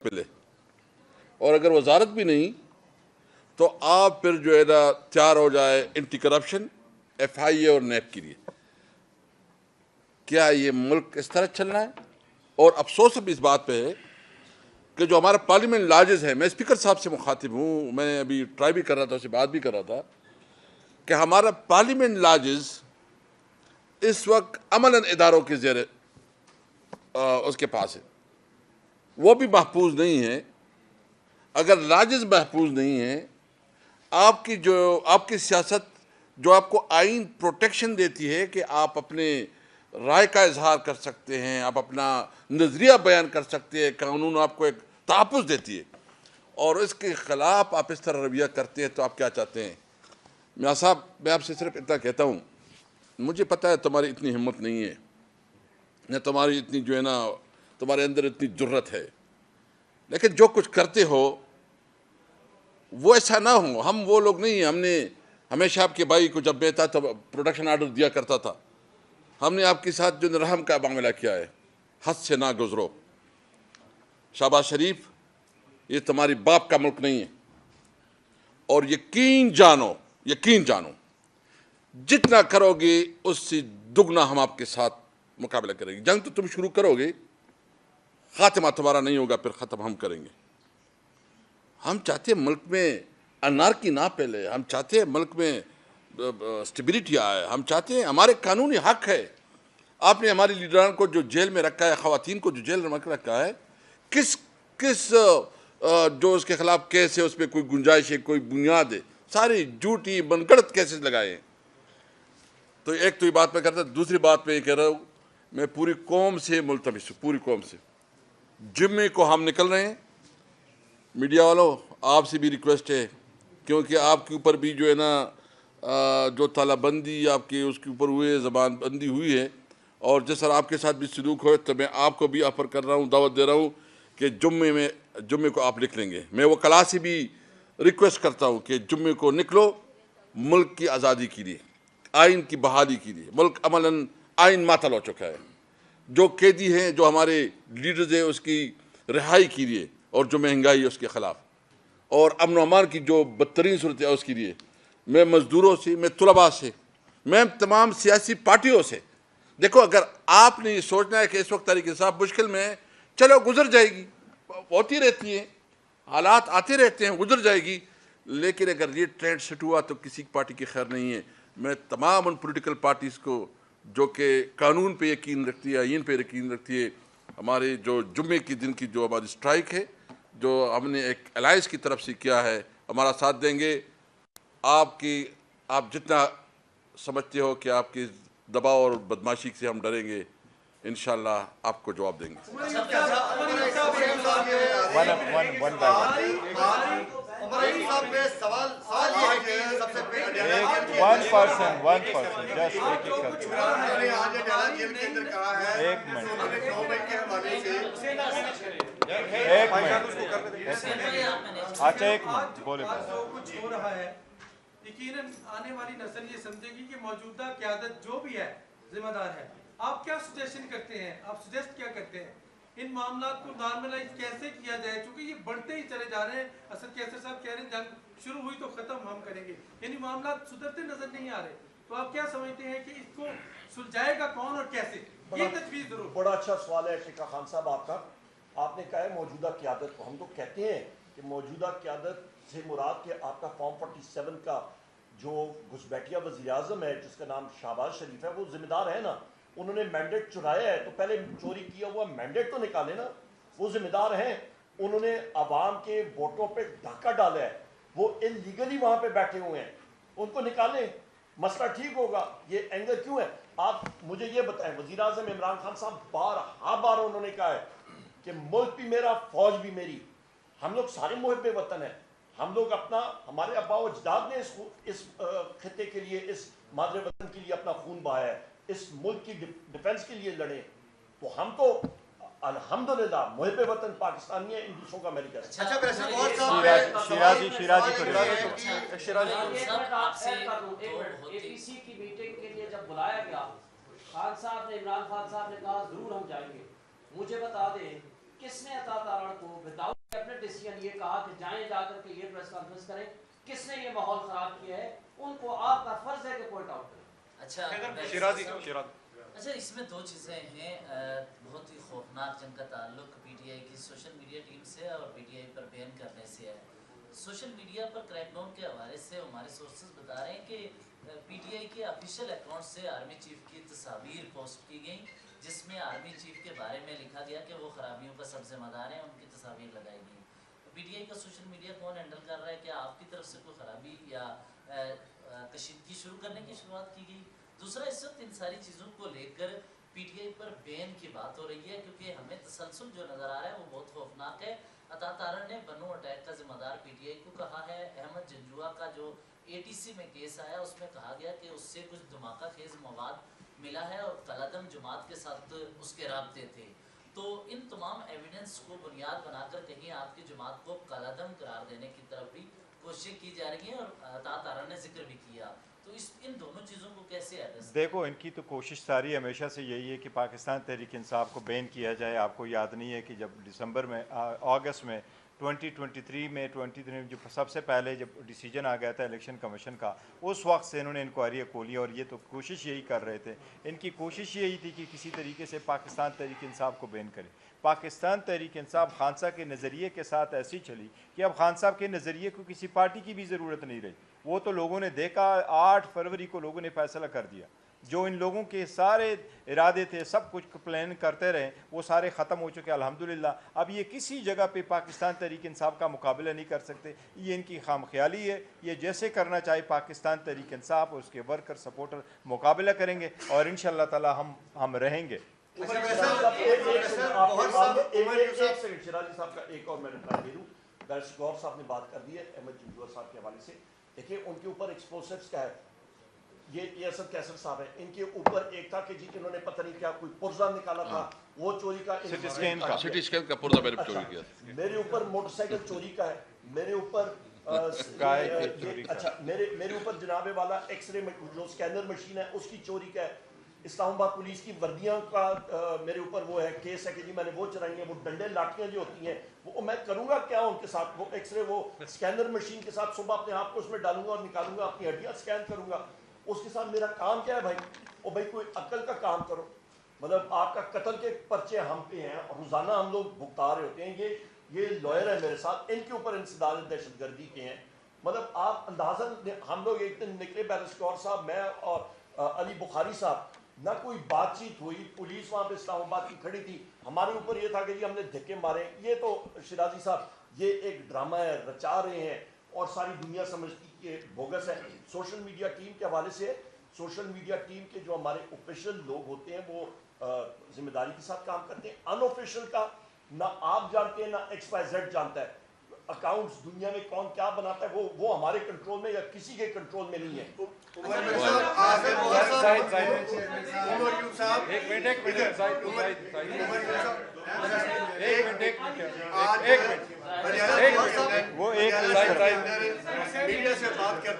ملے، اور اگر وزارت بھی نہیں تو آپ پھر جو ہے نا تیار ہو جائے اینٹی کرپشن FIA اور نیب کے لیے. کیا یہ ملک اس طرح چلنا ہے؟ اور افسوس اب اس بات پہ ہے کہ جو ہمارا پارلیمنٹ لاجز ہے، میں اسپیکر صاحب سے مخاطب ہوں، میں ابھی ٹرائی بھی کر رہا تھا، اس سے بات بھی کر رہا تھا کہ ہمارا پارلیمنٹ لاجز اس وقت عملاً اداروں کے زیر اس کے پاس ہے، وہ بھی محفوظ نہیں ہے. اگر لاجز محفوظ نہیں ہیں، آپ کی سیاست جو آپ کو آئین پروٹیکشن دیتی ہے کہ آپ اپنے رائے کا اظہار کر سکتے ہیں، آپ اپنا نظریہ بیان کر سکتے ہیں، قانون آپ کو ایک تحفظ دیتی ہے، اور اس کے خلاف آپ اس طرح رویہ کرتے ہیں تو آپ کیا چاہتے ہیں؟ میاں صاحب، میں آپ سے صرف اتنا کہتا ہوں، مجھے پتہ ہے تمہاری اتنی ہمت نہیں ہے، نہ تمہاری اتنی جو ہے نا تمہارے اندر اتنی جرت ہے، لیکن جو کچھ کرتے ہو وہ ایسا نہ ہو. ہم وہ لوگ نہیں ہیں. ہم نے ہمیشہ آپ کے بھائی کو جب میں تھا تو پروڈکشن آرڈر دیا کرتا تھا. ہم نے آپ کے ساتھ جو رحم کا معاملہ کیا ہے، حد سے نہ گزرو. شہباز شریف، یہ تمہاری باپ کا ملک نہیں ہے، اور یقین جانو جتنا کرو گے اس سے دگنا ہم آپ کے ساتھ مقابلہ کریں گے. جنگ تو تم شروع کرو گے، خاتمہ تمہارا نہیں ہوگا، پھر ختم ہم کریں گے. ہم چاہتے ہیں ملک میں انارکی نہ پھیلے، ہم چاہتے ہیں ملک میں اسٹیبلٹی آئے، ہم چاہتے ہیں ہمارے قانونی حق ہے. آپ نے ہمارے لیڈران کو جو جیل میں رکھا ہے، خواتین کو جو جیل میں رکھا ہے، کس جو اس کے خلاف کیس ہے اس پہ کوئی گنجائش ہے، کوئی بنیاد ہے؟ ساری جھوٹی من گڑت کیسز لگائے ہیں. تو ایک تو یہ بات میں کرتا، دوسری بات میں یہ کہہ رہا ہوں، میں پوری قوم سے ملتمس ہوں، پوری قوم سے. جمعے کو ہم نکل رہے ہیں. میڈیا والوں، آپ سے بھی ریکویسٹ ہے، کیونکہ آپ کے اوپر بھی جو ہے نا جو تالہ بندی آپ کے اس کے اوپر ہوئے، زبان بندی ہوئی ہے، اور جس طرح آپ کے ساتھ بھی سلوک ہوئے، تو میں آپ کو بھی آفر کر رہا ہوں، دعوت دے رہا ہوں کہ جمعے کو آپ نکلیں گے. میں وہ کلاس سے بھی ریکویسٹ کرتا ہوں کہ جمعے کو نکلو، ملک کی آزادی کے لیے، آئین کی بحالی کے لیے. ملک عملاً آئین معطل ہو چکا ہے. جو قیدی ہیں، جو ہمارے لیڈرز ہیں، اس کی رہائی کے لیے، اور جو مہنگائی ہے اس کے خلاف، اور امن و امان کی جو بدترین صورت ہے اس کے لیے. میں مزدوروں سے، میں طلباء سے، میں تمام سیاسی پارٹیوں سے، دیکھو، اگر آپ نے یہ سوچنا ہے کہ اس وقت تحریک انصاف مشکل میں ہے، چلو گزر جائے گی، ہوتی رہتی ہیں، حالات آتے رہتے ہیں، گزر جائے گی. لیکن اگر یہ ٹرینڈ سیٹ ہوا تو کسی پارٹی کی خیر نہیں ہے. میں تمام ان پولیٹیکل پارٹیز کو جو کہ قانون پہ یقین رکھتی ہے، آئین پہ یقین رکھتی ہے، ہمارے جو جمعے کے دن کی جو ہماری اسٹرائک ہے، جو ہم نے ایک الائنس کی طرف سے کیا ہے، ہمارا ساتھ دیں گے. آپ جتنا سمجھتے ہو کہ آپ کی دباؤ اور بدماشی سے ہم ڈریں گے، انشاءاللہ آپ کو جواب دیں گے. اچھا، ایک منٹ بولے. یقیناً آنے والی نسل یہ سمجھے گی کہ موجودہ قیادت جو بھی ہے ذمہ دار ہے. آپ کیا سجیشن کرتے ہیں، آپ سجیسٹ کیا کرتے ہیں ان معاملات کو نارملائز کیسے کیا جائے؟ چونکہ یہ بڑھتے ہی چلے جا رہے ہیں. اسد کیسر صاحب کہہ رہے ہیں جنگ شروع ہوئی تو ختم ہم کریں گے، یعنی معاملات سدھرتے نظر نہیں آ رہے. تو آپ کیا سمجھتے ہیں کہ اس کو سلجھائے گا کون اور کیسے؟ یہ تجویز ضرور. بڑا اچھا سوال ہے شیخا خان صاحب آپ کا. آپ نے کہا ہے موجودہ قیادت کو. ہم تو کہتے ہیں کہ موجودہ قیادت سے مراد کہ آپ کا فارم 47 کا جو گھسبیٹیا وزیر اعظم ہے جس کا نام شہباز شریف ہے، وہ ذمہ دار ہے نا. انہوں نے مینڈیٹ چرایا ہے تو پہلے چوری کیا ہوا مینڈیٹ تو نکالے نا. وہ ذمہ دار ہیں. انہوں نے عوام کے ووٹوں پہ ڈھاکہ ڈالا ہے، وہ انلیگلی وہاں پہ بیٹھے ہوئے ہیں، ان کو نکالیں، مسئلہ ٹھیک ہوگا. یہ اینگر کیوں ہے؟ آپ مجھے یہ بتائیں. وزیر اعظم عمران خان صاحب بار انہوں نے کہا ہے کہ ملک بھی میرا، فوج بھی میری. ہم لوگ سارے محب وطن ہیں. ہم لوگ ہمارے ابا و اجداد نے اس خطے کے لیے، اس مادر وطن کے لیے اپنا خون بہایا ہے، اس ملک کی ڈیفنس کے لیے لڑے. تو ہم تو الحمدللہ محب وطن پاکستانی ہیں، ان دوسروں کا میں نہیں کہہ سکتا. APC کی میٹنگ کے لیے جب بلایا گیا، خان صاحب نے، عمران خان صاحب نے کہا ضرور ہم جائیں گے. مجھے بتا دیں کس نے عطا تارڑ کو وداؤٹ اپنے ڈیسیجن یہ کہا کہ جائیں جا کر کے یہ پریس کانفرنس کریں؟ کس نے یہ ماحول خراب کیا ہے؟ ان کو آپ کا فرض ہے کہ پوائنٹ آؤٹ کریں. اچھا اچھا اس میں دو چیزیں ہیں بہت ہی خوفناک جن کا تعلق پی ٹی آئی کی سوشل میڈیا ٹیم سے اور پی ٹی آئی پر بین کرنے سے ہے. سوشل میڈیا پر کریک ڈاؤن کے حوالے سے ہمارے سورسز بتا رہے ہیں کہ پی ٹی آئی کے آفیشیل اکاؤنٹ سے آرمی چیف کی تصاویر پوسٹ کی گئیں جس میں آرمی چیف کے بارے میں لکھا گیا کہ وہ خرابیوں کا سب ذمہ دار ہیں, ان کی تصاویر لگائی گئی. پی ٹی آئی کا سوشل میڈیا کون ہینڈل کر رہا ہے؟ کیا آپ کی طرف سے کوئی خرابی یا کشیدگی شروع کرنے کی شروعات کی گئی؟ دوسرا, اس وقت ان ساری چیزوں کو لے کر پی ٹی آئی پر بین کی بات ہو رہی ہے کیونکہ ہمیں تسلسل جو نظر آ رہا ہے وہ بہت خوفناک ہے. عطا تارڑ نے بنو اٹیک کا ذمہ دار پی ٹی آئی کو کہا ہے. احمد جنجوعہ کا جو اے ٹی سی میں کیس آیا اس میں کہا گیا کہ اس سے کچھ دھماکہ خیز مواد ملا ہے اور کالعدم جماعت کے ساتھ اس کے رابطے تھے. تو ان تمام ایویڈنس کو بنیاد بنا کر کہیں آپ کی جماعت کو کالعدم قرار دینے کی طرف بھی کوششیں کی جا رہی ہیں اور عطا تارڑ نے ذکر بھی کیا. تو ان دونوں چیزوں کو کیسے ایڈریس؟ دیکھو ان کی تو کوشش ساری ہمیشہ سے یہی ہے کہ پاکستان تحریک انصاف کو بین کیا جائے. آپ کو یاد نہیں ہے کہ جب دسمبر میں اگست میں 2023 میں جو سب سے پہلے جب ڈیسیجن آ گیا تھا الیکشن کمیشن کا, اس وقت سے انہوں نے انکوائری کھولی اور یہ تو کوشش یہی کر رہے تھے. ان کی کوشش یہی تھی کہ کسی طریقے سے پاکستان تحریک انصاف کو بین کرے. پاکستان تحریک انصاف خان صاحب کے نظریے کے ساتھ ایسی چلی کہ اب خان صاحب کے نظریے کو کسی پارٹی کی بھی ضرورت نہیں رہی. وہ تو لوگوں نے دیکھا, 8 فروری کو لوگوں نے فیصلہ کر دیا. جو ان لوگوں کے سارے ارادے تھے, سب کچھ پلان کرتے رہے, وہ سارے ختم ہو چکے الحمدللہ. اب یہ کسی جگہ پہ پاکستان تحریک انصاف کا مقابلہ نہیں کر سکتے. یہ ان کی خام خیالی ہے. یہ جیسے کرنا چاہے پاکستان تحریک انصاف اور اس کے ورکر سپورٹر مقابلہ کریں گے اور انشاءاللہ تعالی ہم رہیں گے. شیرازی صاحب کا ایک اور میں رپلائی دے دوں. بیرسٹر غور صاحب نے بات کر دی ہے احمد جنجوعہ صاحب کے حوالے سے. دیکھیے ان کے اوپر ایکسپلوسیوز کا ہے. یہ اسد کیسر صاحب ہے, ان کے اوپر ایک تھا کہ جی انہوں نے پتہ نہیں کیا کوئی پرزہ نکالا تھا, وہ چوری کا سٹی اسکین کا پرزہ میں نے چوری کیا. میرے اوپر موٹر سائیکل چوری کا ہے, میرے اوپر اچھا میرے اوپر جناب والا ایکس رے جو اسکینر مشین ہے اس کی چوری کا ہے. اسلام آباد پولیس کی وردیاں کا میرے اوپر وہ ہے کیس ہے کہ جی میں نے وہ چرائی ہیں, وہ ڈنڈے لاٹیاں جو ہوتی ہیں وہ میں کروں گا کیا ان کے ساتھ, وہ ایکس رے وہ اسکینر مشین کے ساتھ صبح اپنے آپ کو اس میں ڈالوں گا اور نکالوں گا, اپنی ہڈیاں اسکین کروں گا. اس کے ساتھ میرا کام کیا ہے بھائی؟ وہ بھائی کوئی عقل کا کام کرو. مطلب آپ کا قتل کے پرچے ہم پہ ہیں, روزانہ ہم لوگ بھگتا رہے ہوتے ہیں. یہ لوئر ہے میرے ساتھ, ان کے اوپر انسداد دہشت گردی کے ہیں. مطلب آپ اندازہ, ہم لوگ ایک دن نکلے بیرسٹر غور صاحب, میں اور علی بخاری صاحب, نہ کوئی بات چیت ہوئی. پولیس وہاں پہ اسلام آباد کی کھڑی تھی, ہمارے اوپر یہ تھا کہ جی ہم نے دھکے مارے. یہ تو شیرازی صاحب یہ ایک ڈرامہ ہے, رچا رہے ہیں اور ساری دنیا سمجھتی کہ بوگس ہے. سوشل میڈیا ٹیم کے حوالے سے, سوشل میڈیا ٹیم کے جو ہمارے آفیشیل لوگ ہوتے ہیں وہ ذمہ داری کے ساتھ کام کرتے ہیں. ان آفیشیل کا نہ آپ جانتے ہیں نہ ایکس وائی زیڈ جانتا ہے. اکاؤنٹس دنیا میں کون کیا بناتا ہے وہ ہمارے کنٹرول میں یا کسی کے کنٹرول میں نہیں ہے. وہ ایک